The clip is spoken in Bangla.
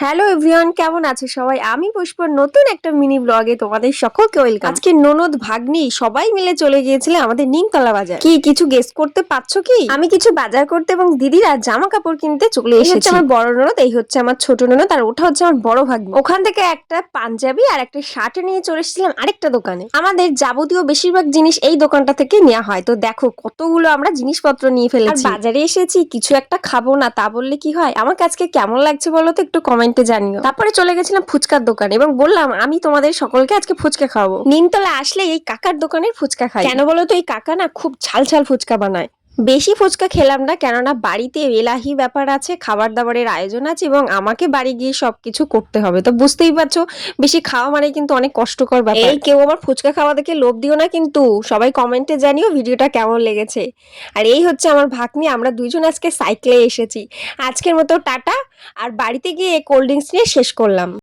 হ্যালো এভরিওয়ান, কেমন আছো সবাই? আমি পুষ্পর নতুন একটা মিনি ব্লগে তোমাদের সকলকে ওয়েলকাম। আজকে ননদ ভাগ্নি সবাই মিলে চলে গিয়েছিলাম আমাদের নিমতলা বাজার। কি কিছু গেস করতে পারছো কি? আমি কিছু বাজার করতে এবং দিদিরা জামা কাপড় কিনতে চলে এসেছি। এই হচ্ছে আমার বড় ননদ, এই হচ্ছে আমার ছোট ননদ, আর ওটা হচ্ছে আমার বড় ভাগ্নি। ওখান থেকে একটা পাঞ্জাবি আর একটা শার্ট নিয়ে চলে এসেছিলাম আরেকটা দোকানে। আমাদের যাবতীয় বেশিরভাগ জিনিস এই দোকানটা থেকে নেওয়া হয়। তো দেখো কতগুলো আমরা জিনিসপত্র নিয়ে ফেলেছি। আর বাজারে এসেছি, কিছু একটা খাবো না তা বললে কি হয়? আমাকে আজকে কেমন লাগছে বলো তো, একটু কমেন্টে জানিও। তারপরে চলে গেছিলাম ফুচকার দোকানে এবং বললাম আমি তোমাদের সকলকে আজকে ফুচকা খাওয়াবো। নিমতলা আসলে এই কাকার দোকানের ফুচকা খাই। কেন বলো তো, এই কাকা না খুব ঝাল ঝাল ফুচকা বানায়। বেশি ফুচকা খেলাম না, কেননা বাড়িতে এলাহি ব্যাপার আছে, খাবার দাবারের আয়োজন আছে এবং আমাকে বাড়ি গিয়ে সবকিছু করতে হবে। তো বুঝতেই পারছো, বেশি খাওয়া মানে কিন্তু অনেক কষ্টকর ব্যাপার। এই কেউ আমার ফুচকা খাওয়া দেখে লোভ দিও না কিন্তু। সবাই কমেন্টে জানিও ভিডিওটা কেমন লেগেছে। আর এই হচ্ছে আমার ভাগ্নি, আমরা দুইজন আজকে সাইকেলে এসেছি। আজকের মতো টাটা। আর বাড়িতে গিয়ে কোল্ড ড্রিঙ্কস নিয়ে শেষ করলাম।